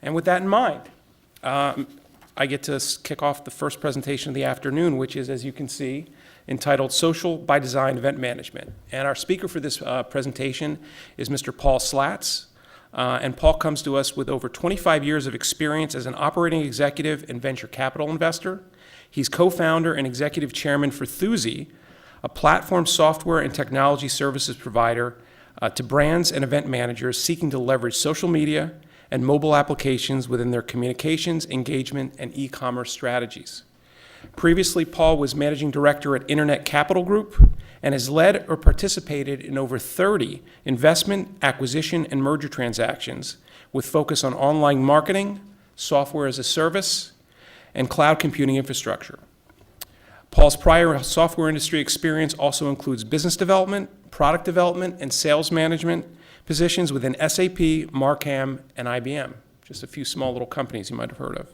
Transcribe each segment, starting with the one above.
And with that in mind, I get to kick off the first presentation of the afternoon, which is, as you can see, entitled Social by Design Event Management. And our speaker for this presentation is Mr. Paul Slaats. And Paul comes to us with over 25 years of experience as an operating executive and venture capital investor. He's co-founder and executive chairman for Thuzi, a platform software and technology services provider to brands and event managers seeking to leverage social media and mobile applications within their communications, engagement, and e-commerce strategies. Previously, Paul was managing director at Internet Capital Group and has led or participated in over 30 investment, acquisition, and merger transactions with focus on online marketing, software as a service, and cloud computing infrastructure. Paul's prior software industry experience also includes business development, product development, and sales management positions within SAP, Markham, and IBM, just a few small little companies you might have heard of.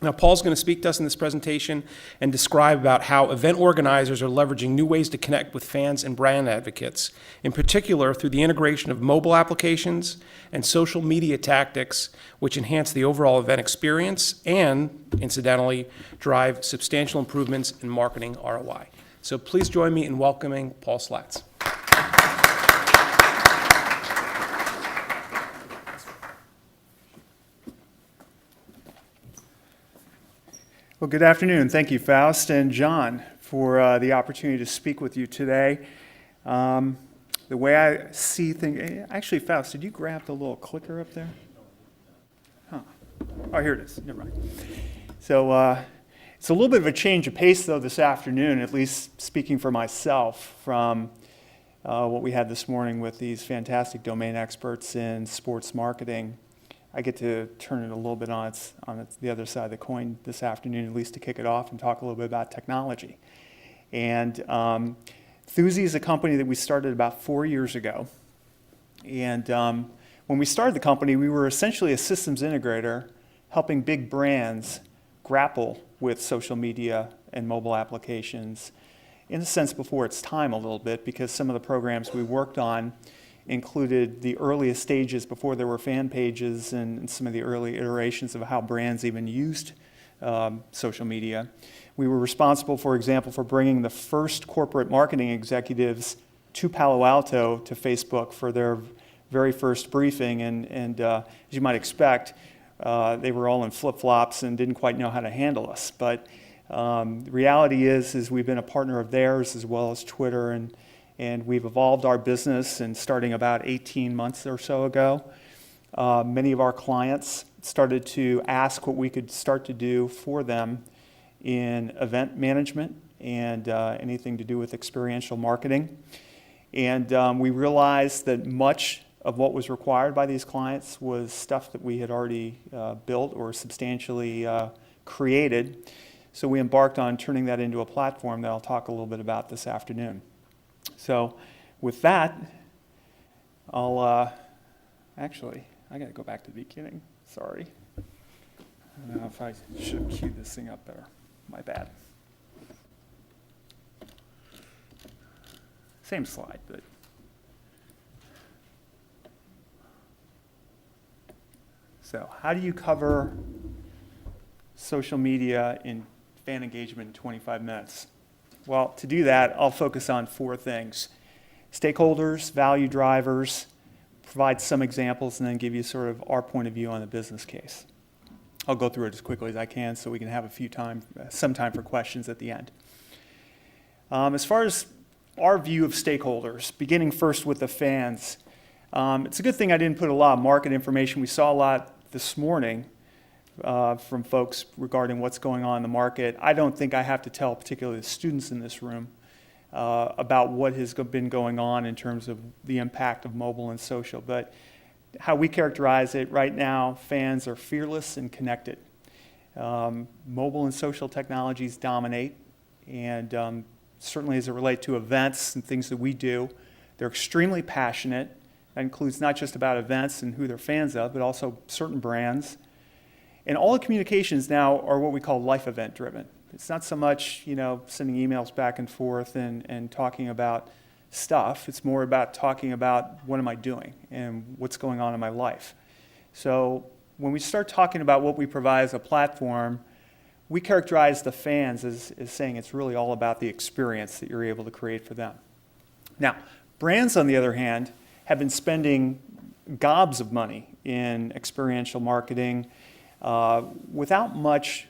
Now, Paul's going to speak to us in this presentation and describe about how event organizers are leveraging new ways to connect with fans and brand advocates, in particular through the integration of mobile applications and social media tactics, which enhance the overall event experience and, incidentally, drive substantial improvements in marketing ROI. So please join me in welcoming Paul Slaats. Well, good afternoon. Thank you, Faust and John, for the opportunity to speak with you today. The way I see things, actually, Faust, did you grab the little clicker up there? Huh. Oh, here it is. Never mind. So it's a little bit of a change of pace, though, this afternoon, at least speaking for myself, from what we had this morning with these fantastic domain experts in sports marketing. I get to turn it a little bit on the other side of the coin this afternoon, at least to kick it off and talk a little bit about technology. And Thuzi is a company that we started about 4 years ago. And when we started the company, we were essentially a systems integrator helping big brands grapple with social media and mobile applications, in a sense before its time a little bit, because some of the programs we worked on included the earliest stages before there were fan pages and some of the early iterations of how brands even used social media. We were responsible, for example, for bringing the first corporate marketing executives to Palo Alto to Facebook for their very first briefing. And as you might expect, they were all in flip-flops and didn't quite know how to handle us. But the reality is we've been a partner of theirs as well as Twitter, and we've evolved our business, and starting about 18 months or so ago, many of our clients started to ask what we could start to do for them in event management and anything to do with experiential marketing. And we realized that much of what was required by these clients was stuff that we had already built or substantially created. So we embarked on turning that into a platform that I'll talk a little bit about this afternoon. So with that, actually, I got to go back to the beginning. Sorry. I don't know if I should have queued this thing up better. My bad. Same slide, but. So how do you cover social media in fan engagement in 25 minutes? Well, to do that, I'll focus on 4 things: stakeholders, value drivers, provide some examples, and then give you sort of our point of view on the business case. I'll go through it as quickly as I can so we can have some time for questions at the end. As far as our view of stakeholders, beginning first with the fans, it's a good thing I didn't put a lot of market information. We saw a lot this morning from folks regarding what's going on in the market. I don't think I have to tell particularly the students in this room about what has been going on in terms of the impact of mobile and social. But how we characterize it right now, fans are fearless and connected. Mobile and social technologies dominate, and certainly as it relates to events and things that we do, they're extremely passionate. That includes not just about events and who they're fans of, but also certain brands. And all the communications now are what we call life event driven. It's not so much, sending emails back and forth and talking about stuff. It's more about talking about what am I doing and what's going on in my life. So when we start talking about what we provide as a platform, we characterize the fans as saying it's really all about the experience that you're able to create for them. Now, brands, on the other hand, have been spending gobs of money in experiential marketing without much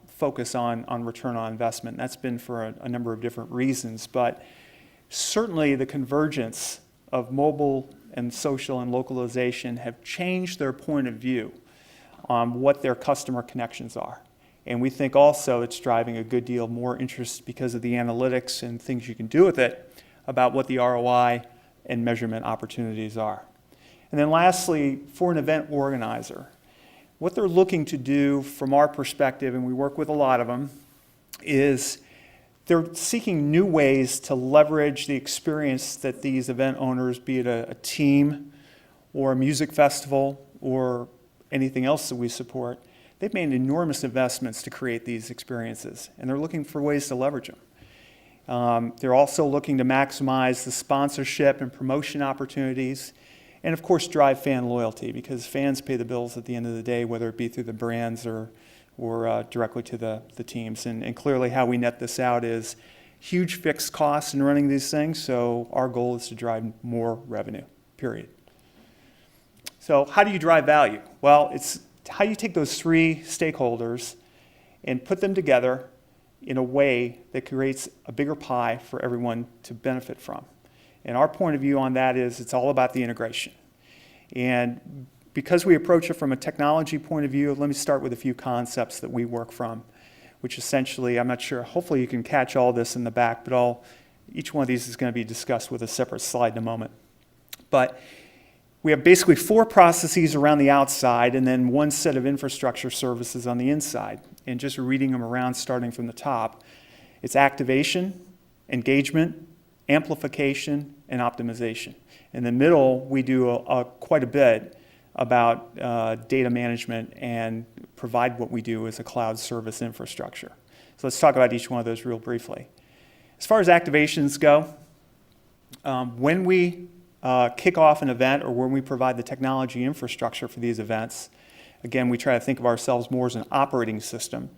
focus on return on investment. That's been for a number of different reasons, but certainly the convergence of mobile and social and localization have changed their point of view on what their customer connections are. And we think also it's driving a good deal more interest because of the analytics and things you can do with it about what the ROI and measurement opportunities are. And then lastly, for an event organizer, what they're looking to do from our perspective, and we work with a lot of them, is they're seeking new ways to leverage the experience that these event owners, be it a team or a music festival or anything else that we support, they've made enormous investments to create these experiences, and they're looking for ways to leverage them. They're also looking to maximize the sponsorship and promotion opportunities, and of course drive fan loyalty, because fans pay the bills at the end of the day, whether it be through the brands or directly to the teams. And clearly how we net this out is huge fixed costs in running these things, so our goal is to drive more revenue, period. So how do you drive value? Well, it's how you take those three stakeholders and put them together in a way that creates a bigger pie for everyone to benefit from. And our point of view on that is it's all about the integration. And because we approach it from a technology point of view, let me start with a few concepts that we work from, which essentially, I'm not sure, hopefully you can catch all this in the back, but each one of these is going to be discussed with a separate slide in a moment. But we have basically 4 processes around the outside and then one set of infrastructure services on the inside. And just reading them around starting from the top, it's activation, engagement, amplification, and optimization. In the middle, we do quite a bit about data management and provide what we do as a cloud service infrastructure. So let's talk about each one of those real briefly. As far as activations go, when we kick off an event or when we provide the technology infrastructure for these events, again, we try to think of ourselves more as an operating system.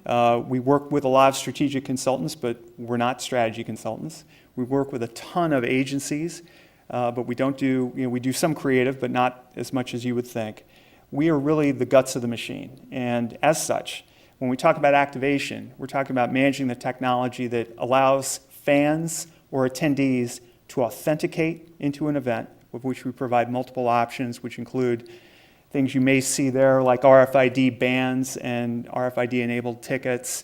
We work with a lot of strategic consultants, but we're not strategy consultants. We work with a ton of agencies, but we don't do, we do some creative, but not as much as you would think. We are really the guts of the machine. And as such, when we talk about activation, we're talking about managing the technology that allows fans or attendees to authenticate into an event, of which we provide multiple options, which include things you may see there like RFID bands and RFID-enabled tickets,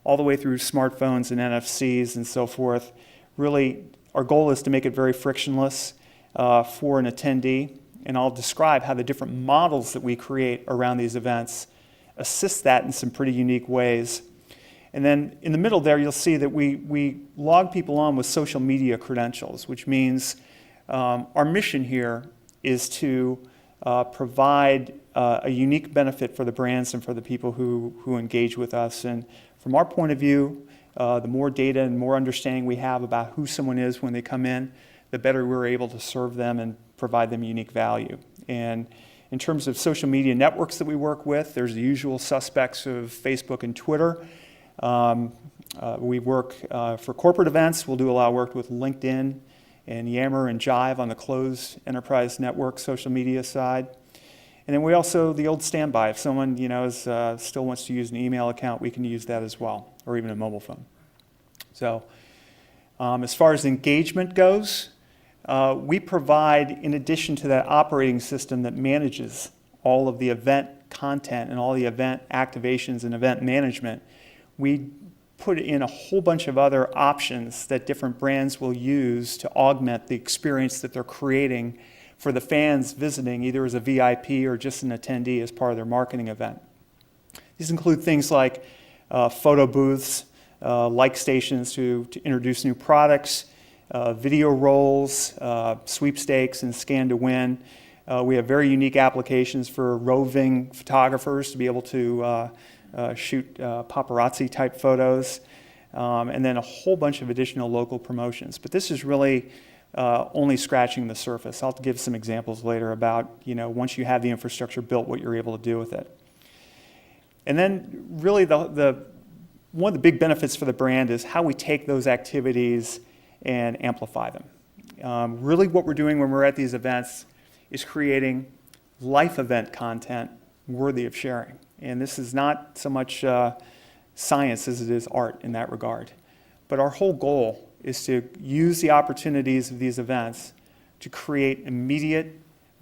all the way through smartphones and NFCs and so forth. Really, our goal is to make it very frictionless for an attendee, and I'll describe how the different models that we create around these events assist that in some pretty unique ways. And then in the middle there, you'll see that we log people on with social media credentials, which means our mission here is to provide a unique benefit for the brands and for the people who engage with us. And from our point of view, the more data and more understanding we have about who someone is when they come in, the better we're able to serve them and provide them unique value. And in terms of social media networks that we work with, there's the usual suspects of Facebook and Twitter. We work for corporate events. We'll do a lot of work with LinkedIn and Yammer and Jive on the closed enterprise network social media side. And then we also, the old standby, if someone still wants to use an email account, we can use that as well, or even a mobile phone. So as far as engagement goes, we provide, in addition to that operating system that manages all of the event content and all the event activations and event management, we put in a whole bunch of other options that different brands will use to augment the experience that they're creating for the fans visiting, either as a VIP or just an attendee as part of their marketing event. These include things like photo booths, like stations to introduce new products, video rolls, sweepstakes, and scan to win. We have very unique applications for roving photographers to be able to shoot paparazzi type photos, and then a whole bunch of additional local promotions. But this is really only scratching the surface. I'll give some examples later about, once you have the infrastructure built, what you're able to do with it. And then really one of the big benefits for the brand is how we take those activities and amplify them. Really what we're doing when we're at these events is creating life event content worthy of sharing. And this is not so much science as it is art in that regard. But our whole goal is to use the opportunities of these events to create immediate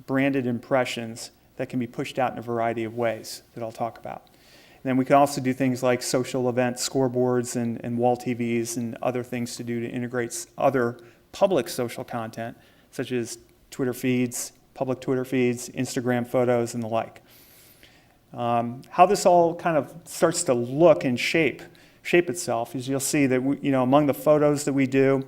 branded impressions that can be pushed out in a variety of ways that I'll talk about. And then we can also do things like social event scoreboards and wall TVs and other things to do to integrate other public social content, such as Twitter feeds, public Twitter feeds, Instagram photos, and the like. How this all kind of starts to look and shape itself is you'll see that among the photos that we do,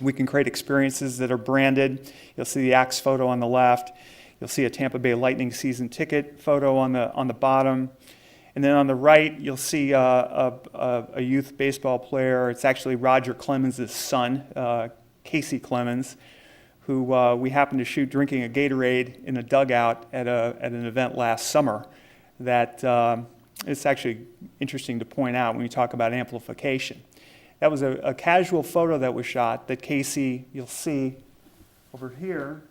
we can create experiences that are branded. You'll see the Axe photo on the left. You'll see a Tampa Bay Lightning season ticket photo on the bottom. And then on the right, you'll see a youth baseball player. It's actually Roger Clemens' son, Casey Clemens, who we happened to shoot drinking a Gatorade in a dugout at an event last summer. That it's actually interesting to point out when you talk about amplification. That was a casual photo that was shot that Casey, you'll see over here,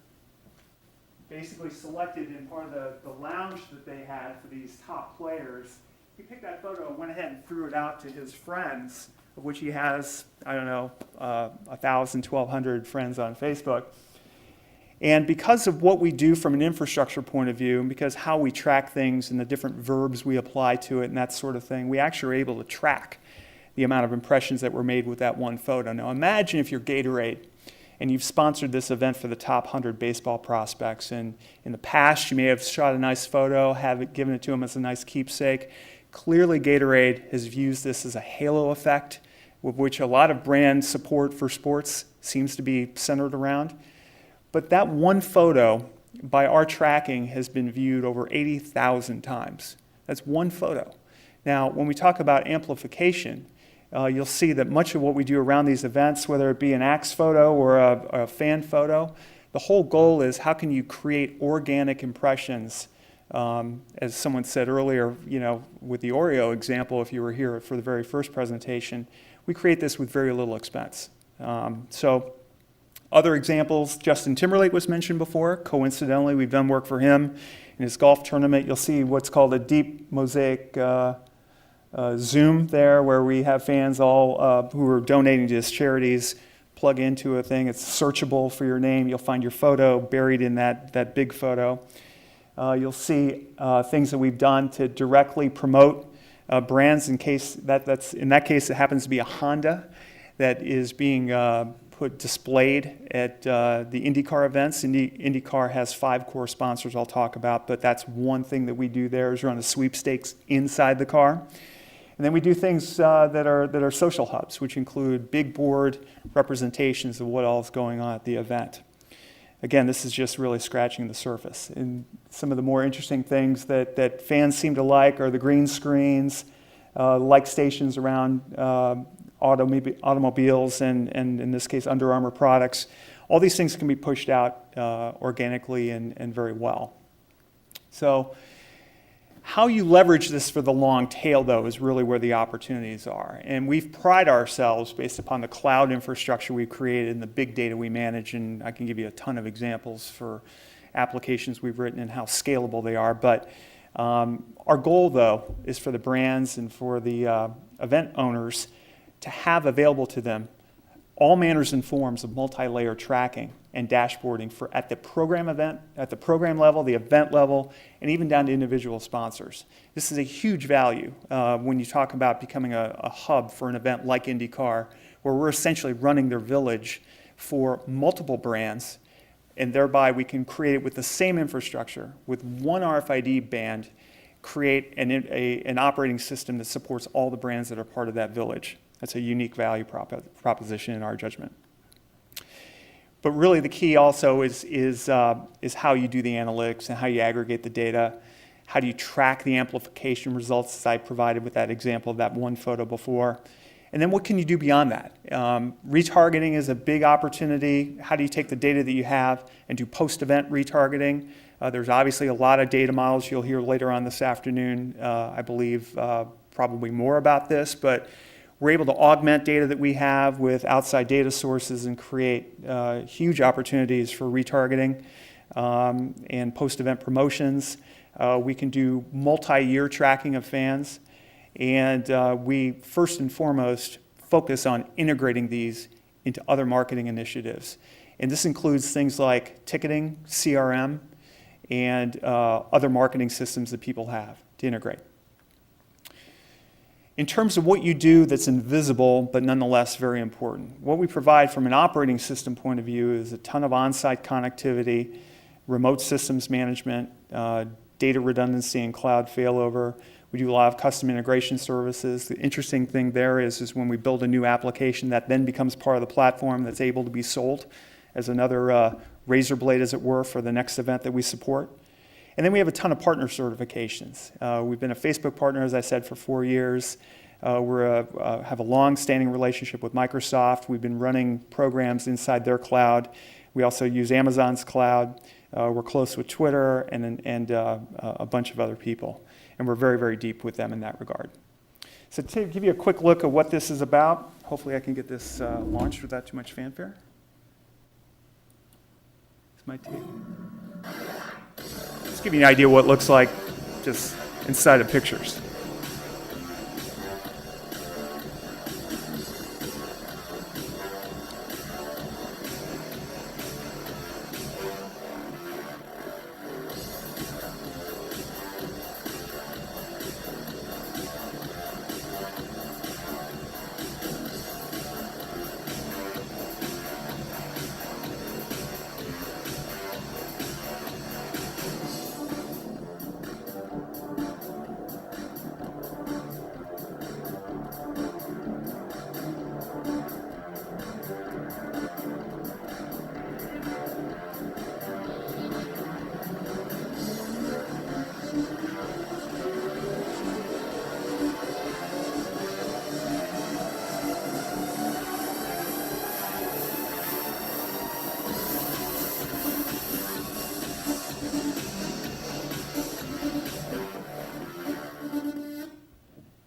basically selected in part of the lounge that they had for these top players. He picked that photo and went ahead and threw it out to his friends, of which he has, 1,000, 1,200 friends on Facebook. And because of what we do from an infrastructure point of view, and because how we track things and the different verbs we apply to it and that sort of thing, we actually are able to track the amount of impressions that were made with that one photo. Now imagine if you're Gatorade and you've sponsored this event for the top 100 baseball prospects, and in the past you may have shot a nice photo, given it to them as a nice keepsake. Clearly Gatorade has used this as a halo effect, with which a lot of brand support for sports seems to be centered around. But that one photo, by our tracking, has been viewed over 80,000 times. That's one photo. Now, when we talk about amplification, you'll see that much of what we do around these events, whether it be an Axe photo or a fan photo, the whole goal is how can you create organic impressions. As someone said earlier, with the Oreo example, if you were here for the very first presentation, we create this with very little expense. Other examples, Justin Timberlake was mentioned before. Coincidentally, we've done work for him in his golf tournament. You'll see what's called a deep mosaic Zoom there, where we have fans all who are donating to his charities plug into a thing. It's searchable for your name. You'll find your photo buried in that big photo. You'll see things that we've done to directly promote brands. In that case, it happens to be a Honda that is being displayed at the IndyCar events. IndyCar has 5 core sponsors I'll talk about, but that's one thing that we do there is run a sweepstakes inside the car. And then we do things that are social hubs, which include big board representations of what all is going on at the event. Again, this is just really scratching the surface. And some of the more interesting things that fans seem to like are the green screens, like stations around automobiles and in this case Under Armour products. All these things can be pushed out organically and very well. So how you leverage this for the long tail, though, is really where the opportunities are. And we've prided ourselves based upon the cloud infrastructure we've created and the big data we manage, and I can give you a ton of examples for applications we've written and how scalable they are. But our goal, though, is for the brands and for the event owners to have available to them all manners and forms of multi-layer tracking and dashboarding for at the program level, the event level, and even down to individual sponsors. This is a huge value when you talk about becoming a hub for an event like IndyCar, where we're essentially running their village for multiple brands, and thereby we can create it with the same infrastructure, with one RFID band, create an operating system that supports all the brands that are part of that village. That's a unique value proposition in our judgment. But really the key also is how you do the analytics and how you aggregate the data. How do you track the amplification results, as I provided with that example of that one photo before? And then what can you do beyond that? Retargeting is a big opportunity. How do you take the data that you have and do post-event retargeting? There's obviously a lot of data models you'll hear later on this afternoon, I believe probably more about this, but we're able to augment data that we have with outside data sources and create huge opportunities for retargeting and post-event promotions. We can do multi-year tracking of fans. And we, first and foremost, focus on integrating these into other marketing initiatives. And this includes things like ticketing, CRM, and other marketing systems that people have to integrate. In terms of what you do that's invisible, but nonetheless very important, what we provide from an operating system point of view is a ton of on-site connectivity, remote systems management, data redundancy and cloud failover. We do a lot of custom integration services. The interesting thing there is when we build a new application that then becomes part of the platform that's able to be sold as another razor blade, as it were, for the next event that we support. And then we have a ton of partner certifications. We've been a Facebook partner, as I said, for 4 years. We have a long-standing relationship with Microsoft. We've been running programs inside their cloud. We also use Amazon's cloud. We're close with Twitter and a bunch of other people. And we're very, very deep with them in that regard. So to give you a quick look at what this is about, hopefully I can get this launched without too much fanfare. This might take. Just give you an idea what it looks like just inside of pictures.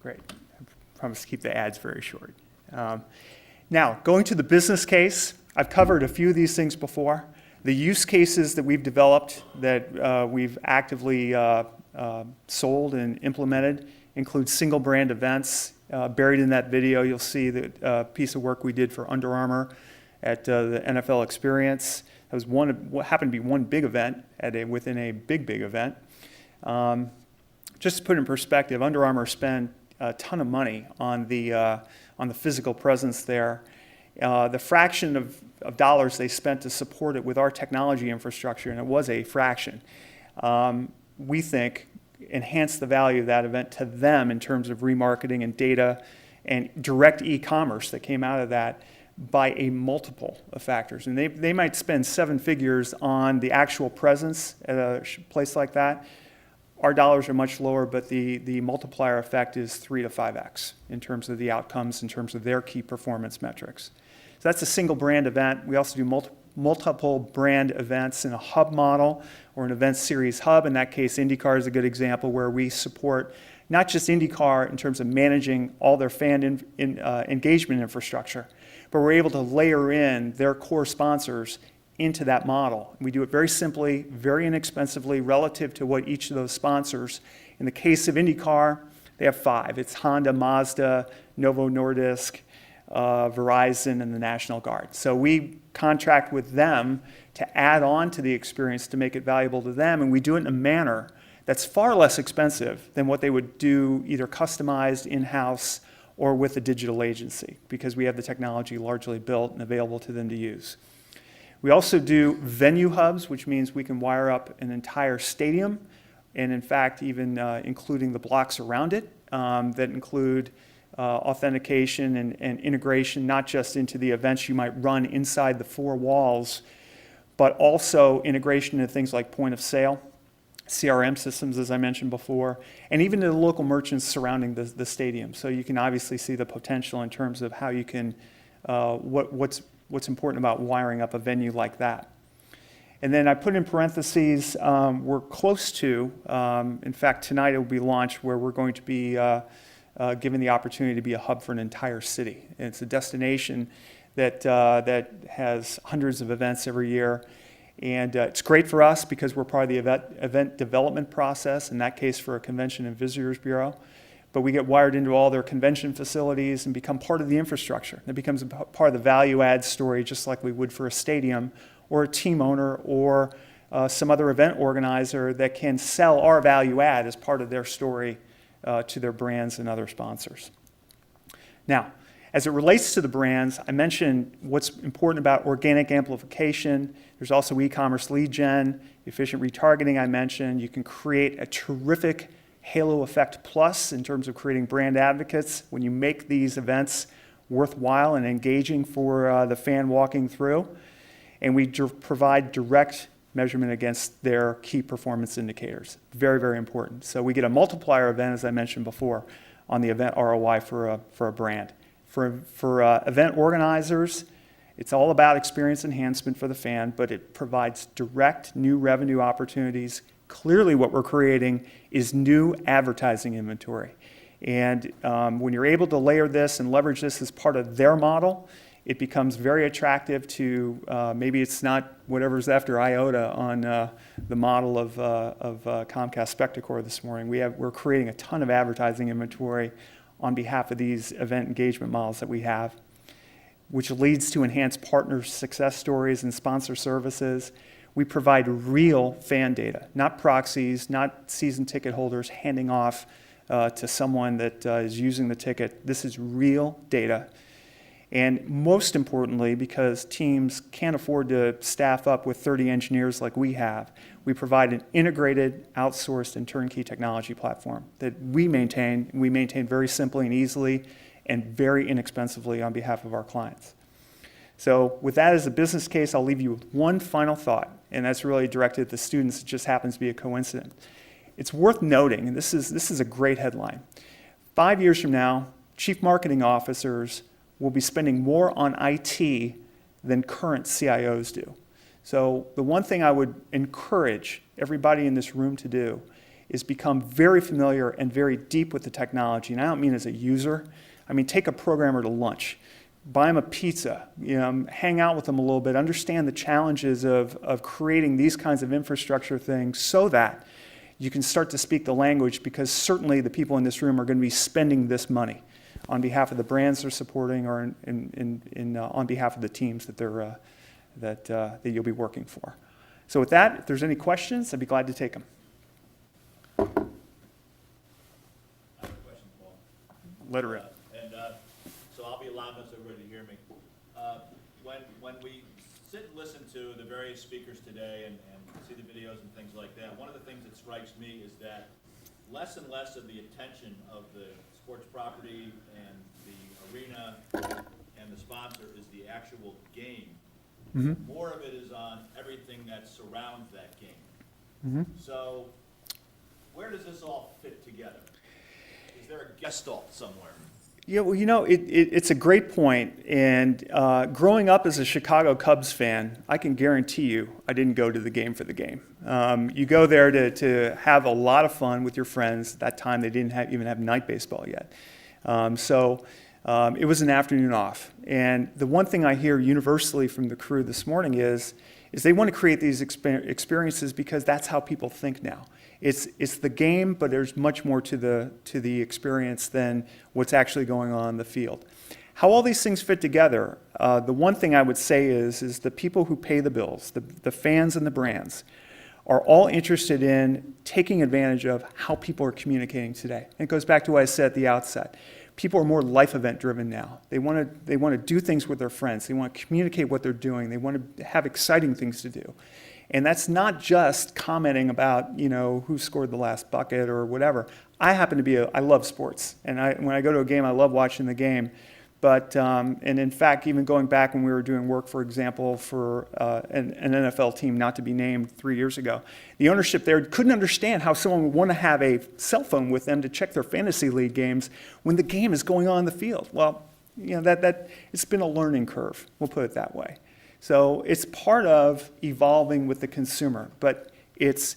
Great. I promise to keep the ads very short. Now, going to the business case, I've covered a few of these things before. The use cases that we've developed that we've actively sold and implemented include single brand events. Buried in that video, you'll see the piece of work we did for Under Armour at the NFL Experience. That was what happened to be one big event within a big event. Just to put it in perspective, Under Armour spent a ton of money on the physical presence there. The fraction of dollars they spent to support it with our technology infrastructure, and it was a fraction, we think enhanced the value of that event to them in terms of remarketing and data and direct e-commerce that came out of that by a multiple of factors. And they might spend 7 figures on the actual presence at a place like that. Our dollars are much lower, but the multiplier effect is 3 to 5x in terms of the outcomes, in terms of their key performance metrics. So that's a single brand event. We also do multiple brand events in a hub model or an event series hub. In that case, IndyCar is a good example where we support not just IndyCar in terms of managing all their fan engagement infrastructure, but we're able to layer in their core sponsors into that model. We do it very simply, very inexpensively relative to what each of those sponsors. In the case of IndyCar, they have 5. It's Honda, Mazda, Novo Nordisk, Verizon, and the National Guard. So we contract with them to add on to the experience to make it valuable to them, and we do it in a manner that's far less expensive than what they would do either customized in-house or with a digital agency, because we have the technology largely built and available to them to use. We also do venue hubs, which means we can wire up an entire stadium, and in fact, even including the blocks around it that include authentication and integration, not just into the events you might run inside the 4 walls, but also integration into things like point of sale. CRM systems, as I mentioned before, and even to the local merchants surrounding the stadium. So you can obviously see the potential in terms of how you can, what's important about wiring up a venue like that. And then I put in parentheses, we're close to, in fact, tonight it will be launched where we're going to be given the opportunity to be a hub for an entire city. And it's a destination that has hundreds of events every year. And it's great for us because we're part of the event development process, in that case for a Convention and Visitors Bureau. But we get wired into all their convention facilities and become part of the infrastructure. It becomes a part of the value add story, just like we would for a stadium or a team owner or some other event organizer that can sell our value add as part of their story to their brands and other sponsors. Now, as it relates to the brands, I mentioned what's important about organic amplification. There's also e-commerce lead gen, efficient retargeting I mentioned. You can create a terrific halo effect plus in terms of creating brand advocates when you make these events worthwhile and engaging for the fan walking through. And we provide direct measurement against their key performance indicators. Very, very important. So we get a multiplier event, as I mentioned before, on the event ROI for a brand. For event organizers, it's all about experience enhancement for the fan, but it provides direct new revenue opportunities. Clearly what we're creating is new advertising inventory. And when you're able to layer this and leverage this as part of their model, it becomes very attractive to, maybe it's not whatever's after IOTA on the model of Comcast Spectacor this morning. We're creating a ton of advertising inventory on behalf of these event engagement models that we have, which leads to enhanced partner success stories and sponsor services. We provide real fan data, not proxies, not season ticket holders handing off to someone that is using the ticket. This is real data. And most importantly, because teams can't afford to staff up with 30 engineers like we have, we provide an integrated, outsourced, and turnkey technology platform that we maintain very simply and easily and very inexpensively on behalf of our clients. So with that as a business case, I'll leave you with one final thought, and that's really directed at the students. It just happens to be a coincidence. It's worth noting, and this is a great headline. 5 years from now, chief marketing officers will be spending more on IT than current CIOs do. So the one thing I would encourage everybody in this room to do is become very familiar and very deep with the technology. And I don't mean as a user. I mean, take a programmer to lunch. Buy them a pizza, hang out with them a little bit, understand the challenges of creating these kinds of infrastructure things so that you can start to speak the language, because certainly the people in this room are going to be spending this money on behalf of the brands they're supporting or on behalf of the teams that you'll be working for. So with that, if there's any questions, I'd be glad to take them. I have a question, Paul. Let her in. So I'll be loud enough so everybody to hear me. When we sit and listen to the various speakers today and see the videos and things like that, one of the things that strikes me is that less and less of the attention of the sports property and the arena and the sponsor is the actual game. Mm-hmm. More of it is on everything that surrounds that game. Mm-hmm. So where does this all fit together? Is there a gestalt somewhere? Yeah, well, it's a great point. And growing up as a Chicago Cubs fan, I can guarantee you I didn't go to the game for the game. You go there to have a lot of fun with your friends. At that time, they didn't even have night baseball yet. So it was an afternoon off. And the one thing I hear universally from the crew this morning is they want to create these experiences because that's how people think now. It's the game, but there's much more to the experience than what's actually going on in the field. How all these things fit together, the one thing I would say is the people who pay the bills, the fans and the brands, are all interested in taking advantage of how people are communicating today. And it goes back to what I said at the outset. People are more life event driven now. They want to do things with their friends. They want to communicate what they're doing. They want to have exciting things to do. And that's not just commenting about, who scored the last bucket or whatever. I love sports. And when I go to a game, I love watching the game. But, and in fact, even going back when we were doing work, for example, for an NFL team not to be named 3 years ago, the ownership there couldn't understand how someone would want to have a cell phone with them to check their fantasy league games when the game is going on in the field. Well, you know, it's been a learning curve, we'll put it that way. So it's part of evolving with the consumer, but it's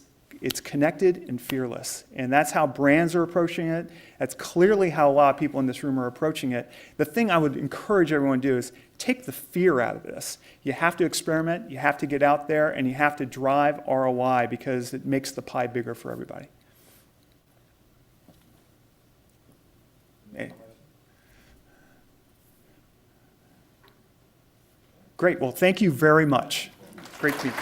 connected and fearless. And that's how brands are approaching it. That's clearly how a lot of people in this room are approaching it. The thing I would encourage everyone to do is take the fear out of this. You have to experiment, you have to get out there, and you have to drive ROI because it makes the pie bigger for everybody. Hey. Great, well, thank you very much. Great team.